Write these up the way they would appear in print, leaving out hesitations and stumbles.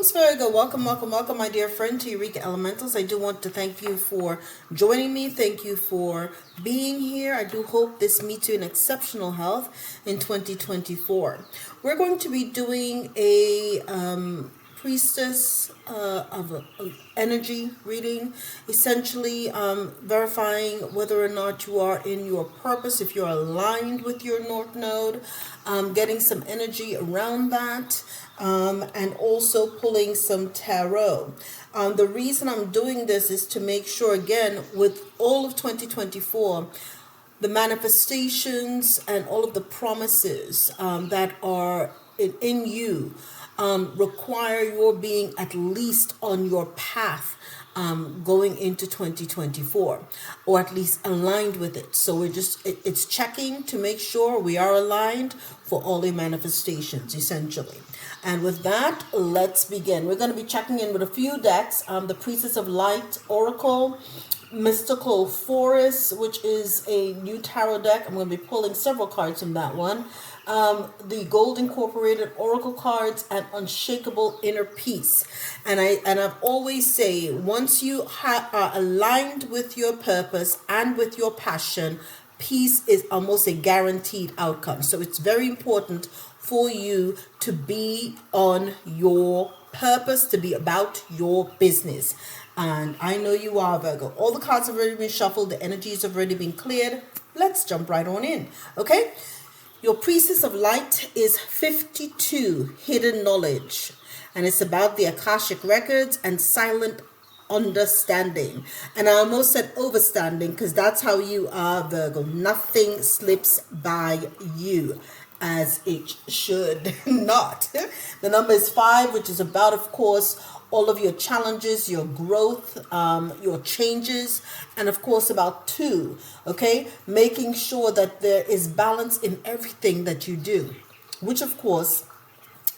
Greetings, Virgo. Welcome, my dear friend, to Eureka Elementals. I do want to thank you for joining me. Thank you for being here. I do hope this meets you in exceptional health in 2024. We're going to be doing a priestess of energy reading, essentially verifying whether or not you are in your purpose, if you're aligned with your North Node, getting some energy around that, and also pulling some tarot. The reason I'm doing this is to make sure, again, with all of 2024, the manifestations and all of the promises that are in you require your being at least on your path going into 2024, or at least aligned with it. So it's checking to make sure we are aligned for all the manifestations, essentially. And with that, let's begin. We're going to be checking in with a few decks. The Priestess of Light Oracle, Mystical Forest, which is a new tarot deck. I'm going to be pulling several cards from that one. The Gold Incorporated Oracle cards, and Unshakable Inner Peace. And I've always say, once you are aligned with your purpose and with your passion, peace is almost a guaranteed outcome. So it's very important for you to be on your purpose, to be about your business. And I know you are, Virgo. All the cards have already been shuffled. The energies have already been cleared. Let's jump right on in. Okay? Your Priestess of Light is 52, Hidden Knowledge. And it's about the Akashic Records and silent understanding. And I almost said overstanding because that's how you are, Virgo. Nothing slips by you, as it should not. The number is 5, which is about, of course, all of your challenges, your growth, your changes, and of course about 2, okay? Making sure that there is balance in everything that you do, which of course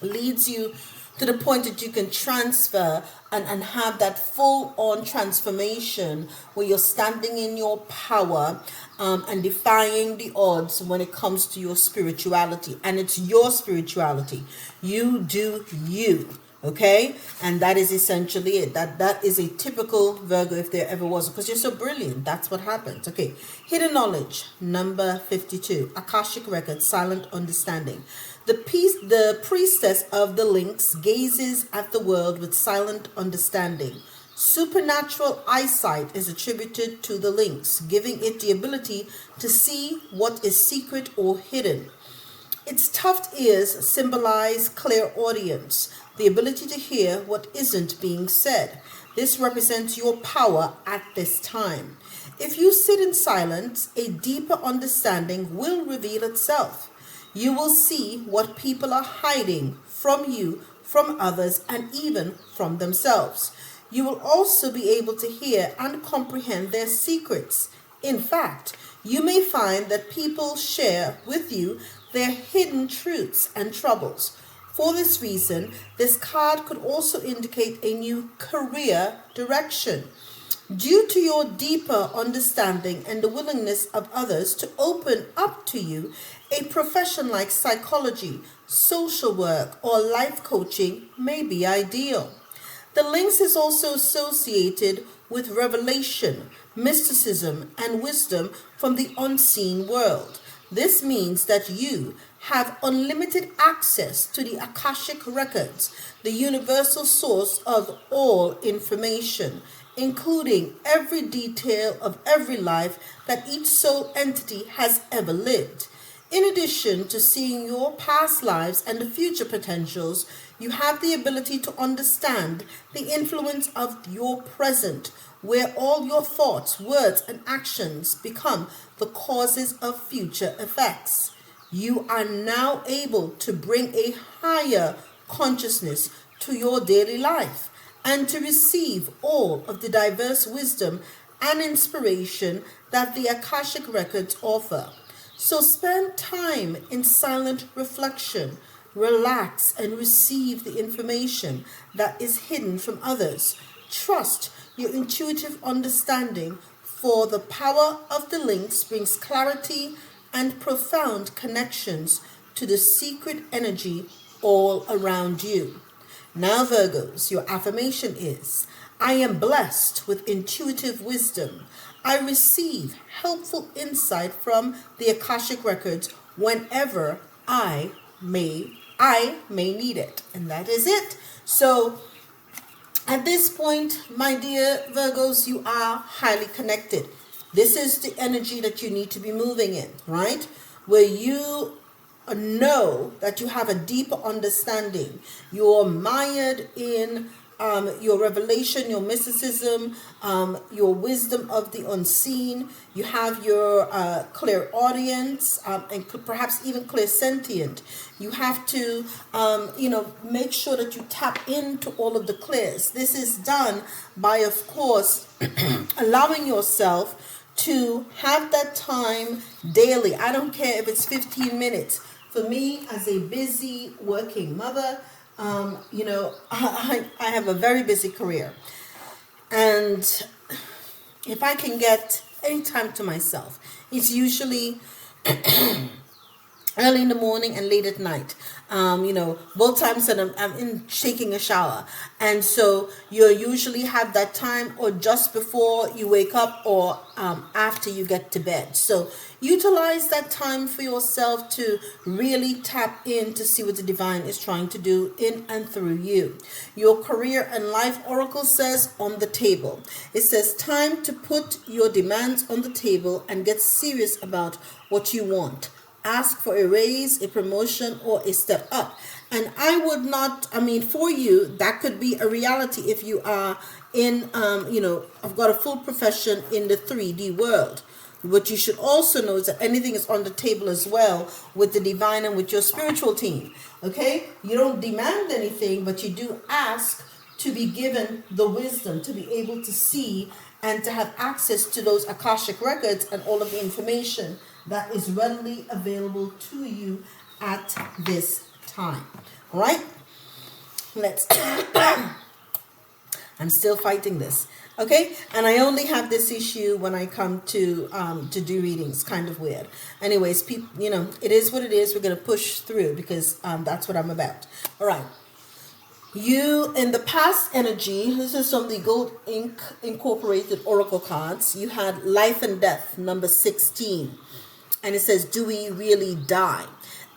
leads you to the point that you can transfer and have that full-on transformation where you're standing in your power and defying the odds when it comes to your spirituality. And it's your spirituality. You do you. Okay, and that is essentially it. That is a typical Virgo, if there ever was, because you're so brilliant. That's what happens. Okay, Hidden Knowledge, number 52, Akashic Records, Silent Understanding. The priestess of the Lynx gazes at the world with silent understanding. Supernatural eyesight is attributed to the lynx, giving it the ability to see what is secret or hidden. Its tufted ears symbolize clairaudience, the ability to hear what isn't being said. This represents your power at this time. If you sit in silence, a deeper understanding will reveal itself. You will see what people are hiding from you, from others, and even from themselves. You will also be able to hear and comprehend their secrets. In fact, you may find that people share with you their hidden truths and troubles. For this reason, this card could also indicate a new career direction. Due to your deeper understanding and the willingness of others to open up to you, a profession like psychology, social work, or life coaching may be ideal. The lynx is also associated with revelation, mysticism, and wisdom from the unseen world. This means that you have unlimited access to the Akashic Records, the universal source of all information, including every detail of every life that each soul entity has ever lived. In addition to seeing your past lives and the future potentials, you have the ability to understand the influence of your present, where all your thoughts, words, and actions become the causes of future effects. You are now able to bring a higher consciousness to your daily life and to receive all of the diverse wisdom and inspiration that the Akashic Records offer. So spend time in silent reflection, relax, and receive the information that is hidden from others. Trust your intuitive understanding, for the power of the lynx brings clarity and profound connections to the secret energy all around you. Now, Virgos, your affirmation is, I am blessed with intuitive wisdom. I receive helpful insight from the Akashic Records whenever I may need it. And that is it. So at this point, my dear Virgos, you are highly connected. This is the energy that you need to be moving in, right? Where you know that you have a deeper understanding. You're mired in your revelation, your mysticism, your wisdom of the unseen. You have your clear audience, and perhaps even clairsentient. You have to, make sure that you tap into all of the clears. This is done by, of course, allowing yourself to have that time daily. I don't care if it's 15 minutes. For me, as a busy working mother, I have a very busy career. And if I can get any time to myself, it's usually early in the morning and late at night. Both times that I'm in taking a shower. And so you usually have that time or just before you wake up or after you get to bed. So utilize that time for yourself to really tap in to see what the divine is trying to do in and through you. Your career and life oracle says on the table. It says time to put your demands on the table and get serious about what you want. Ask for a raise, a promotion, or a step up. And for you, that could be a reality if you are in, I've got a full profession in the 3D world. What you should also know is that anything is on the table as well with the divine and with your spiritual team. Okay? You don't demand anything, but you do ask to be given the wisdom to be able to see and to have access to those Akashic records and all of the information that is readily available to you at this time. All right? I'm still fighting this. Okay? And I only have this issue when I come to do readings. Kind of weird. Anyways, people, it is what it is. We're going to push through because that's what I'm about. All right. You, in the past energy, this is from the Gold Ink Incorporated Oracle cards. You had life and death, number 16. And it says, do we really die?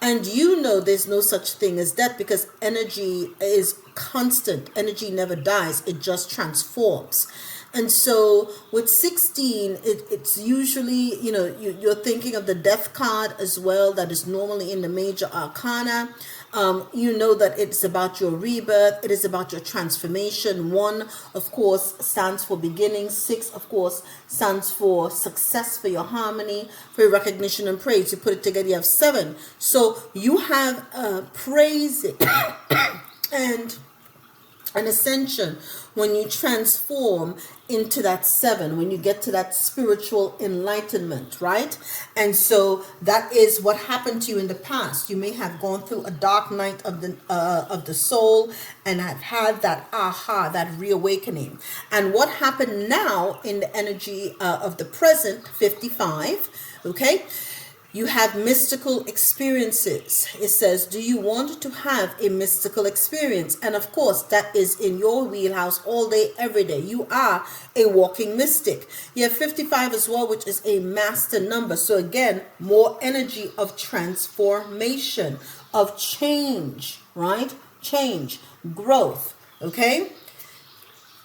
And there's no such thing as death because energy is constant. Energy never dies. It just transforms. And so with 16, it's usually, you're thinking of the death card as well. That is normally in the major arcana. That it's about your rebirth. It is about your transformation. 1, of course, stands for beginning. 6, of course, stands for success, for your harmony, for your recognition and praise. You put it together, you have 7. So you have praise and an ascension when you transform into that 7, when you get to that spiritual enlightenment, right? And so that is what happened to you in the past. You may have gone through a dark night of the soul and have had that that reawakening. And what happened now in the energy of the present, 55, okay? You have mystical experiences. It says, do you want to have a mystical experience? And of course, that is in your wheelhouse all day, every day. You are a walking mystic. You have 55 as well, which is a master number. So again, more energy of transformation, of change, right? Change, growth, okay?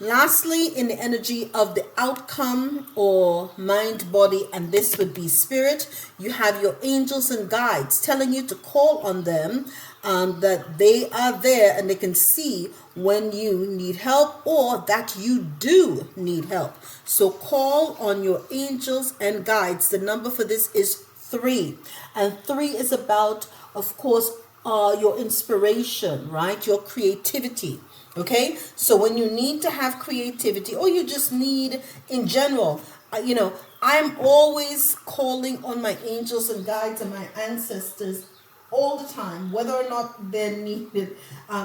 Lastly, in the energy of the outcome or mind, body, and this would be spirit, you have your angels and guides telling you to call on them, that they are there and they can see when you need help or that you do need help. So call on your angels and guides. The number for this is 3. And 3 is about, of course, your inspiration, right? Your creativity. Okay, so when you need to have creativity or you just need in general, I'm always calling on my angels and guides and my ancestors all the time, whether or not they're needed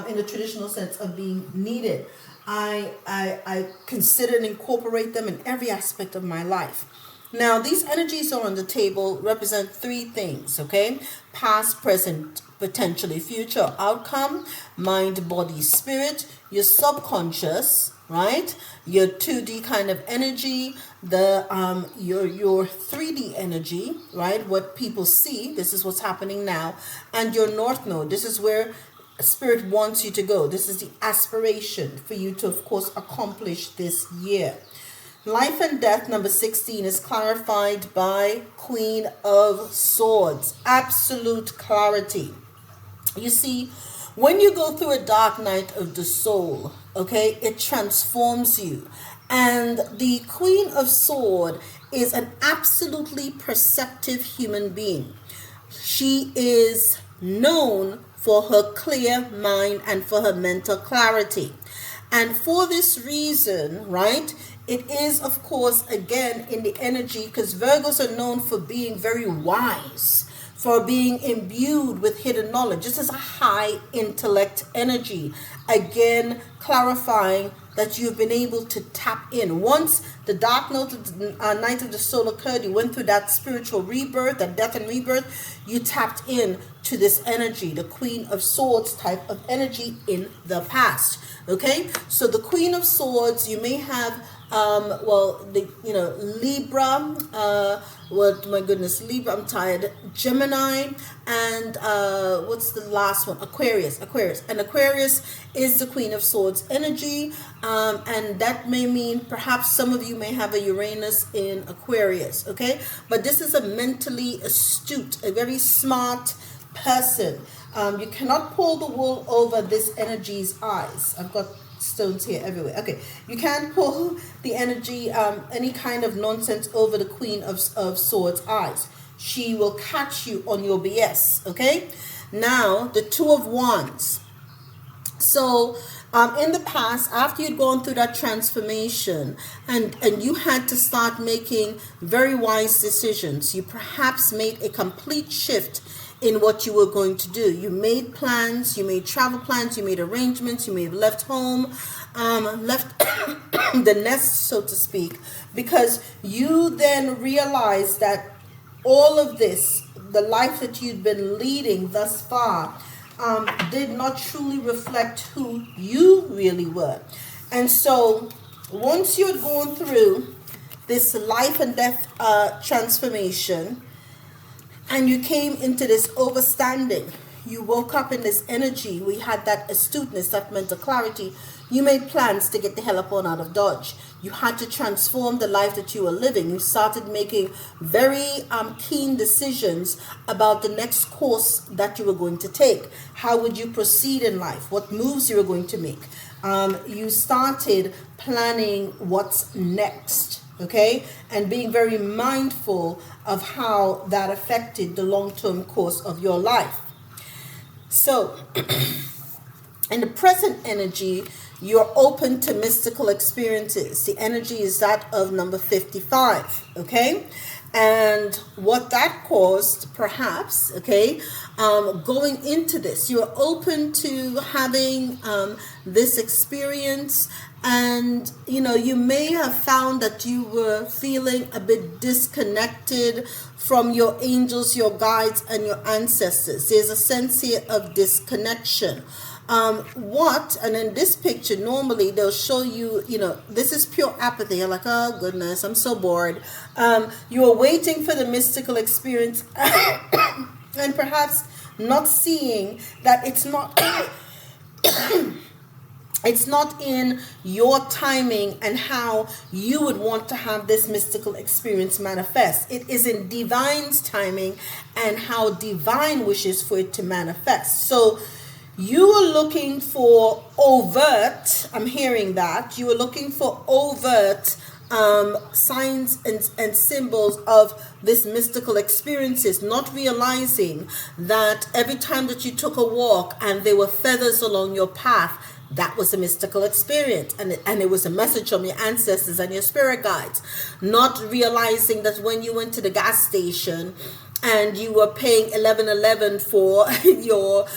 in the traditional sense of being needed. I consider and incorporate them in every aspect of my life. Now, these energies are on the table represent 3 things, okay? Past, present, potentially future outcome, mind, body, spirit, your subconscious, right? Your 2D kind of energy, the your 3D energy, right? What people see, this is what's happening now, and your north node. This is where spirit wants you to go. This is the aspiration for you to, of course, accomplish this year. Life and death, number 16, is clarified by Queen of Swords. Absolute clarity. You see, when you go through a dark night of the soul, okay, it transforms you. And the Queen of Swords is an absolutely perceptive human being. She is known for her clear mind and for her mental clarity. And for this reason, right, it is, of course, again, in the energy, because Virgos are known for being very wise, for being imbued with hidden knowledge. This is a high intellect energy. Again, clarifying that you've been able to tap in. Once the dark night of the soul occurred, you went through that spiritual rebirth, that death and rebirth, you tapped in to this energy, the Queen of Swords type of energy in the past. Okay, so the Queen of Swords, you may have Libra, Libra, I'm tired, Gemini, and what's the last one? Aquarius. And Aquarius is the Queen of Swords energy, and that may mean perhaps some of you may have a Uranus in Aquarius, okay? But this is a mentally astute, a very smart person. You cannot pull the wool over this energy's eyes. I've got stones here everywhere. Okay, you can't pull the energy, any kind of nonsense over the Queen of Swords eyes. She will catch you on your BS. Okay, now the Two of Wands. So in the past, after you'd gone through that transformation and you had to start making very wise decisions, you perhaps made a complete shift in what you were going to do. You made plans, you made travel plans, you made arrangements, you may have left home, left the nest, so to speak, because you then realized that all of this, the life that you'd been leading thus far, did not truly reflect who you really were. And so once you had gone through this life and death transformation, and you came into this overstanding, you woke up in this energy, we had that astuteness, that mental clarity, you made plans to get the hell up on out of Dodge. You had to transform the life that you were living. You started making very keen decisions about the next course that you were going to take. How would you proceed in life? What moves you were going to make? You started planning what's next. Okay, and being very mindful of how that affected the long-term course of your life. So, in the present energy, you're open to mystical experiences. The energy is that of number 55, okay? And what that caused, perhaps, okay, going into this, you're open to having this experience. And, you may have found that you were feeling a bit disconnected from your angels, your guides, and your ancestors. There's a sense here of disconnection. And in this picture, normally they'll show you, this is pure apathy. You're like, oh goodness, I'm so bored. You are waiting for the mystical experience and perhaps not seeing that it's not... It's not in your timing and how you would want to have this mystical experience manifest. It is in divine's timing and how divine wishes for it to manifest. So you are looking for overt, I'm hearing that, you are looking for overt signs and symbols of this mystical experiences, not realizing that every time that you took a walk and there were feathers along your path, that was a mystical experience, and it was a message from your ancestors and your spirit guides. Not realizing that when you went to the gas station and you were paying 11.11 for your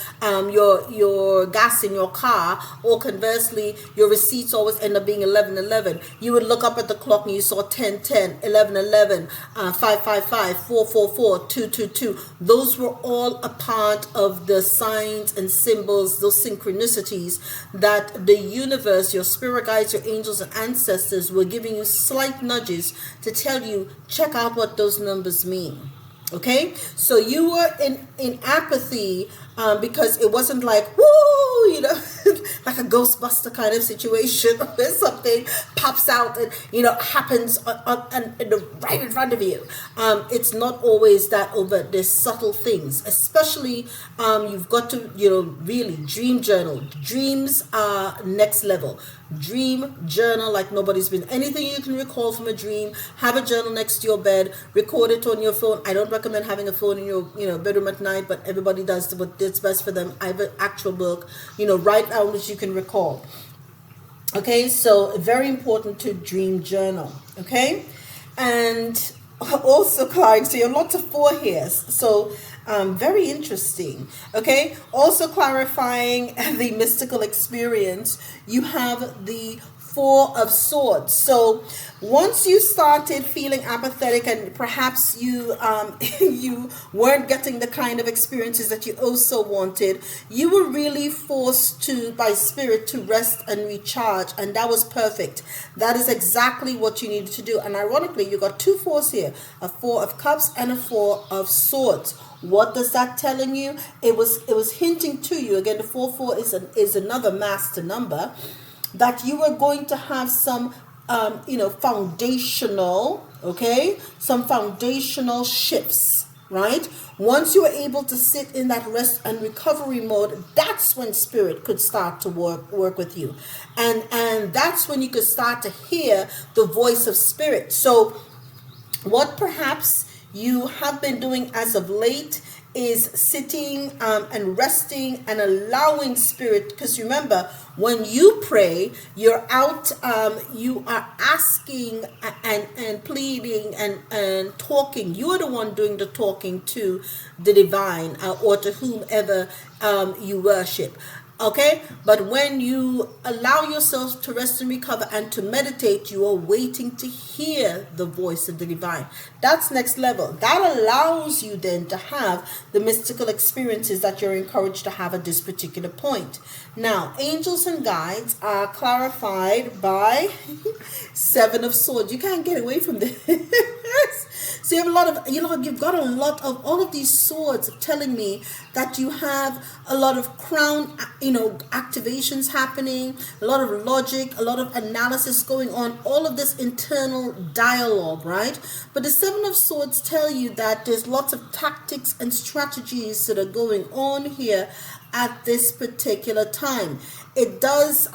gas in your car, or conversely your receipts always end up being 11.11, you would look up at the clock and you saw 10.10, 11.11, 5.55, 4.44, 2.22. Those were all a part of the signs and symbols, those synchronicities that the universe, your spirit guides, your angels and ancestors were giving you slight nudges to tell you, check out what those numbers mean. Okay, so you were in apathy, because it wasn't like, woo, like a Ghostbuster kind of situation where something pops out and happens right in front of you. It's not always that overt. There's subtle things, especially you've got to really dream journal. Dreams are next level. Dream journal like nobody's been. Anything you can recall from a dream, have a journal next to your bed, record it on your phone. I don't recommend having a phone in your bedroom at night, but everybody does what's best for them. I have an actual book, write down what you can recall. Okay, so very important to dream journal. Okay, and also, clients, so you have lots of 4 here, so very interesting. Okay, also clarifying the mystical experience, you have the 4 of Swords. So once you started feeling apathetic and perhaps you you weren't getting the kind of experiences that you also wanted, you were really forced to, by spirit, to rest and recharge, and that was perfect. That is exactly what you needed to do. And ironically, you got 2 4s here, a 4 of Cups and a 4 of Swords. What does that telling you? It was hinting to you, again, the 4-4 is another master number, that you are going to have some foundational, some foundational shifts, right? Once you are able to sit in that rest and recovery mode, that's when spirit could start to work with you, and that's when you could start to hear the voice of spirit. So what perhaps you have been doing as of late is sitting and resting and allowing spirit, because remember, when you pray, you're out, you are asking and pleading and talking. You are the one doing the talking to the divine, or to whomever you worship. Okay, but when you allow yourself to rest and recover and to meditate, you are waiting to hear the voice of the divine. That's next level. That allows you then to have the mystical experiences that you're encouraged to have at this particular point. Now, angels and guides are clarified by 7 of Swords. You can't get away from this. So you have a lot of, you've got a lot of all of these swords telling me that you have a lot of crown, activations happening, a lot of logic, a lot of analysis going on, all of this internal dialogue, right? But the 7 of Swords tell you that there's lots of tactics and strategies that are going on here at this particular time. It does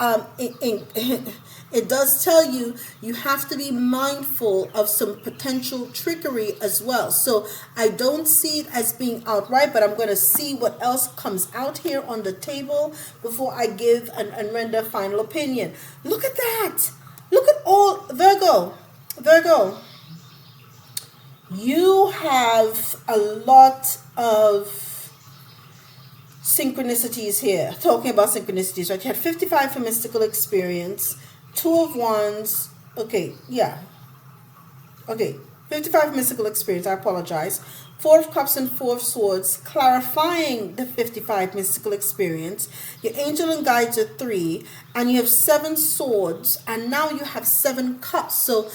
it does tell you you have to be mindful of some potential trickery as well. So I don't see it as being outright, but I'm going to see what else comes out here on the table before I give and render a final opinion. Look at that. Look at all, Virgo, you have a lot of synchronicities here. Talking about synchronicities, right? You had 55 for mystical experience, 2 of Wands. Okay, 55 mystical experience. I apologize. 4 of Cups and 4 of Swords, clarifying the 55 mystical experience. Your angel and guides are 3, and you have 7 swords, and now you have 7 cups. So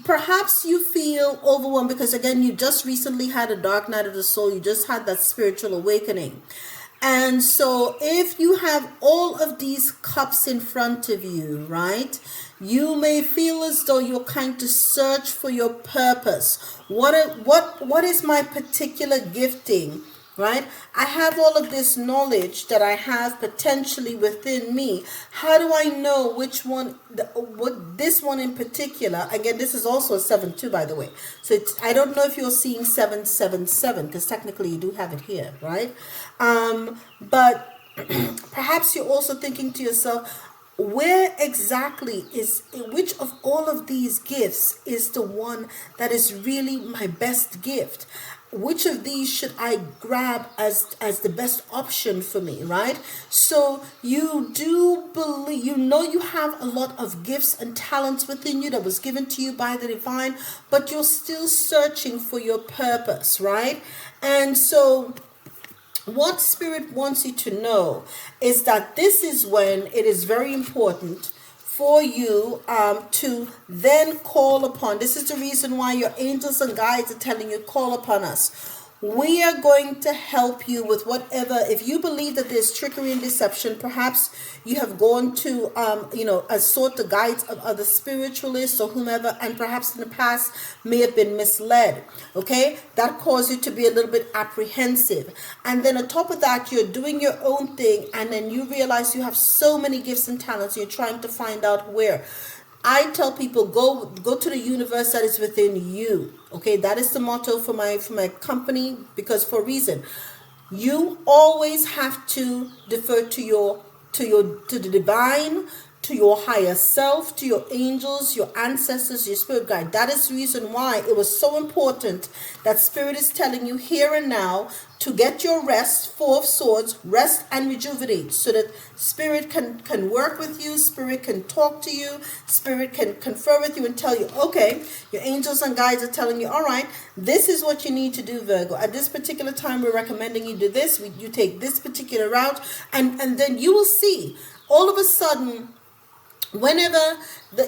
perhaps you feel overwhelmed because, again, you just recently had a dark night of the soul. You just had that spiritual awakening. And so if you have all of these cups in front of you, right, you may feel as though you're kind to search for your purpose. What is my particular gifting, right? I have all of this knowledge that I have potentially within me. How do I know which one, what this one in particular? Again, this is also a 7 too, by the way. So I don't know if you're seeing 777 because technically you do have it here, right? But perhaps you're also thinking to yourself, where exactly is, which of all of these gifts is the one that is really my best gift? which of these should I grab as the best option for me, right? So you do believe, you have a lot of gifts and talents within you that was given to you by the divine, but you're still searching for your purpose, right? And so what Spirit wants you to know is that this is when it is very important for you to then call upon. This is the reason why your angels and guides are telling you, call upon us. We are going to help you with whatever. If you believe that there's trickery and deception, perhaps you have gone to, sought the guides of other spiritualists or whomever, and perhaps in the past may have been misled. Okay, that caused you to be a little bit apprehensive. And then on top of that, you're doing your own thing, and then you realize you have so many gifts and talents. You're trying to find out where. I tell people, go to the universe that is within you. Okay, that is the motto for my company, because for a reason. You always have to defer to the divine, to your higher self, to your angels, your ancestors, your spirit guide. That is the reason why it was so important that Spirit is telling you here and now to get your rest, Four of Swords, rest and rejuvenate, so that Spirit can work with you, Spirit can talk to you, Spirit can confer with you and tell you, okay, your angels and guides are telling you, all right, this is what you need to do, Virgo. At this particular time, we're recommending you do this. You take this particular route, and then you will see all of a sudden, whenever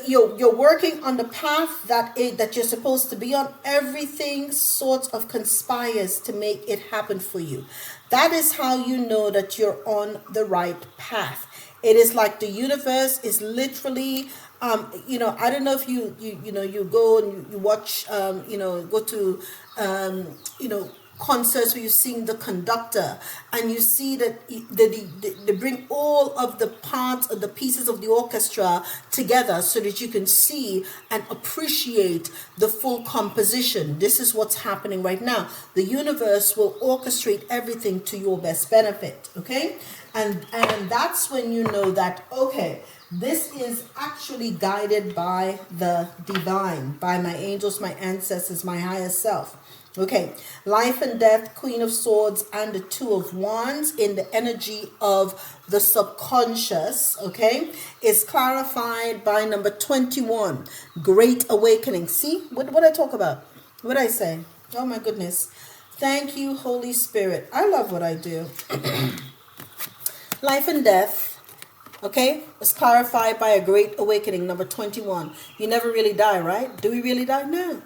you're working on the path that you're supposed to be on, everything sort of conspires to make it happen for you. That is how you know that you're on the right path. It is like the universe is literally, I don't know if you go and you watch, go to, concerts where you sing the conductor and you see that they bring all of the parts or the pieces of the orchestra together so that you can see and appreciate the full composition. This is what's happening right now. The universe will orchestrate everything to your best benefit, okay? And that's when you know that, okay, this is actually guided by the divine, by my angels, my ancestors, my higher self. Okay, life and death, Queen of Swords, and the Two of Wands in the energy of the subconscious, okay, is clarified by number 21, Great Awakening. See, what I talk about? What I say? Oh my goodness. Thank you, Holy Spirit. I love what I do. Life and death, okay, was clarified by a great awakening, number 21. You never really die, right? Do we really die?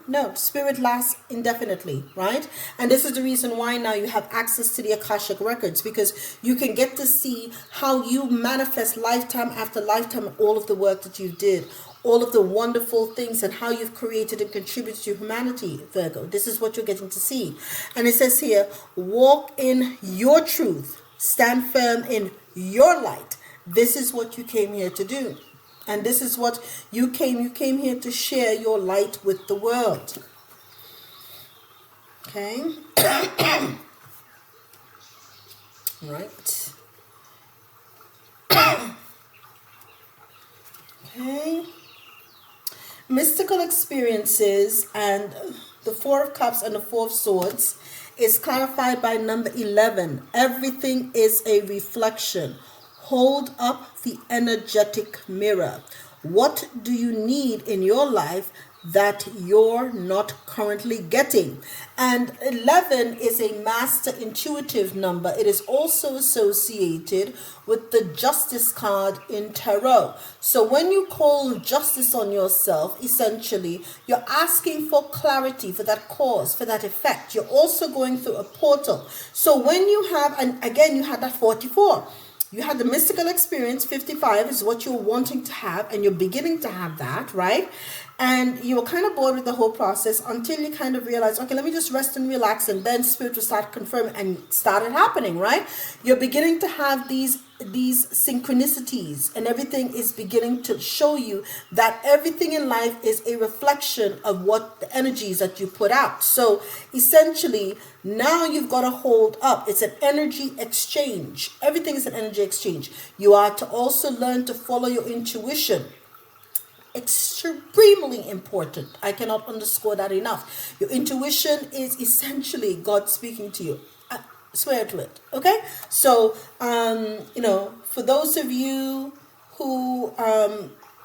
No. Spirit lasts indefinitely, right? And this is the reason why now you have access to the Akashic records, because you can get to see how you manifest lifetime after lifetime, all of the work that you did, all of the wonderful things and how you've created and contributed to humanity, Virgo. This is what you're getting to see. And it says here, walk in your truth, stand firm in your light. This is what you came here to do. And this is what you came here to share your light with the world. Okay. Right. Okay. Mystical experiences and the Four of Cups and the Four of Swords is clarified by number 11. Everything is a reflection. Hold up the energetic mirror. What do you need in your life that you're not currently getting? And 11 is a master intuitive number. It is also associated with the Justice card in tarot. So when you call justice on yourself, essentially, you're asking for clarity, for that cause, for that effect. You're also going through a portal. So when you have, and again, you had that 44. You had the mystical experience, 55 is what you're wanting to have, and you're beginning to have that, right? And you were kind of bored with the whole process until you kind of realized, okay, let me just rest and relax, and then Spirit will start confirming, and it started happening, right? You're beginning to have these synchronicities, and everything is beginning to show you that everything in life is a reflection of what the energies that you put out. So essentially, now you've got to hold up. It's an energy exchange. Everything is an energy exchange. You are to also learn to follow your intuition. extremely important. I cannot underscore that enough. Your intuition is essentially God speaking to you. I swear to it. Okay? So, for those of you who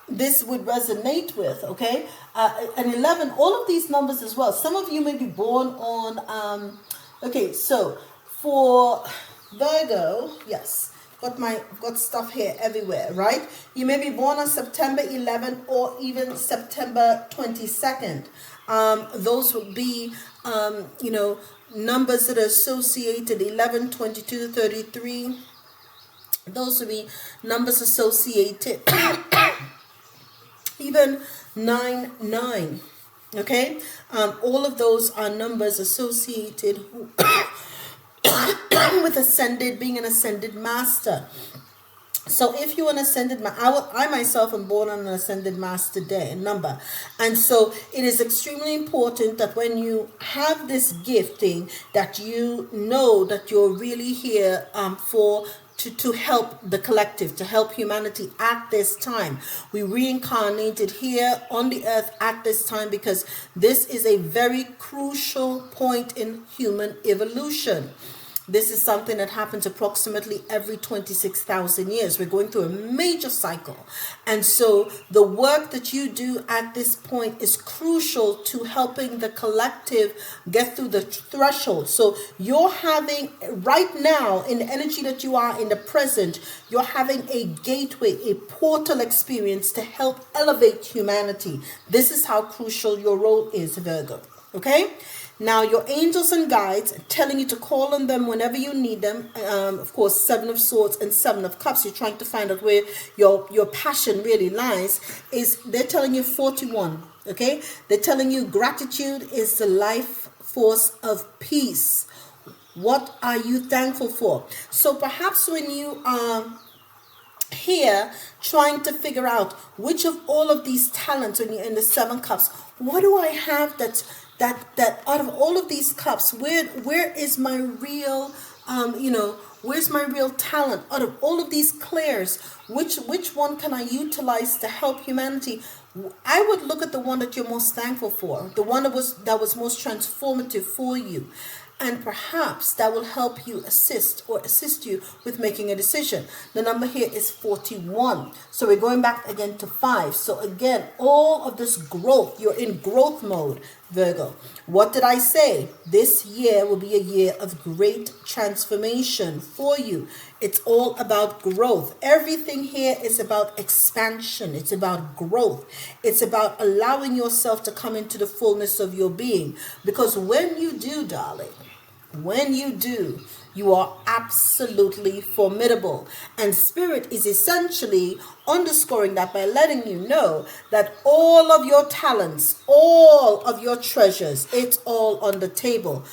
this would resonate with, okay? And 11, all of these numbers as well. Some of you may be born on, okay, so for Virgo, yes, got stuff here everywhere, right? You may be born on September 11th or even September 22nd. Those would be, numbers that are associated 11, 22, 33. Those would be numbers associated, even 9, 9. Okay? All of those are numbers associated with being an ascended master. So if you're an ascended I myself am born on an ascended master day number, and so it is extremely important that when you have this gifting, that you know that you're really here to help the collective, to help humanity at this time. We reincarnated here on the earth at this time because this is a very crucial point in human evolution. This is something that happens approximately every 26,000 years. We're going through a major cycle. And so the work that you do at this point is crucial to helping the collective get through the threshold. So you're having, right now, in the energy that you are in the present, you're having a gateway, a portal experience to help elevate humanity. This is how crucial your role is, Virgo. Okay? Now, your angels and guides telling you to call on them whenever you need them. Of course, 7 of Swords and 7 of Cups. You're trying to find out where your passion really lies. They're telling you 41. Okay? They're telling you gratitude is the life force of peace. What are you thankful for? So perhaps when you are here trying to figure out which of all of these talents, when you're in the 7 cups, what do I have that out of all of these cups, where is my real where's my real talent? Out of all of these clairs, which one can I utilize to help humanity? I would look at the one that you're most thankful for, the one that was most transformative for you. And perhaps that will help you assist you with making a decision. The number here is 41. So we're going back again to 5. So again, all of this growth, you're in growth mode, Virgo. What did I say? This year will be a year of great transformation for you. It's all about growth. Everything here is about expansion. It's about growth. It's about allowing yourself to come into the fullness of your being. Because when you do, darling, when you do, you are absolutely formidable. And Spirit is essentially underscoring that by letting you know that all of your talents, all of your treasures, it's all on the table.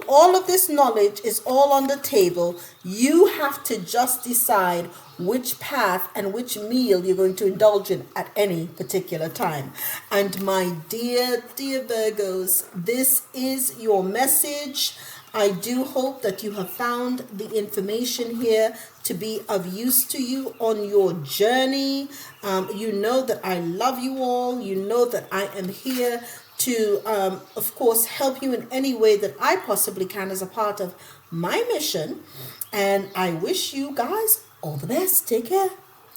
All of this knowledge is all on the table. You have to just decide which path and which meal you're going to indulge in at any particular time. And my dear Virgos, this is your message. I do hope that you have found the information here to be of use to you on your journey. You know that I love you all. You know that I am here to, of course, help you in any way that I possibly can as a part of my mission. And I wish you guys all the best. Take care.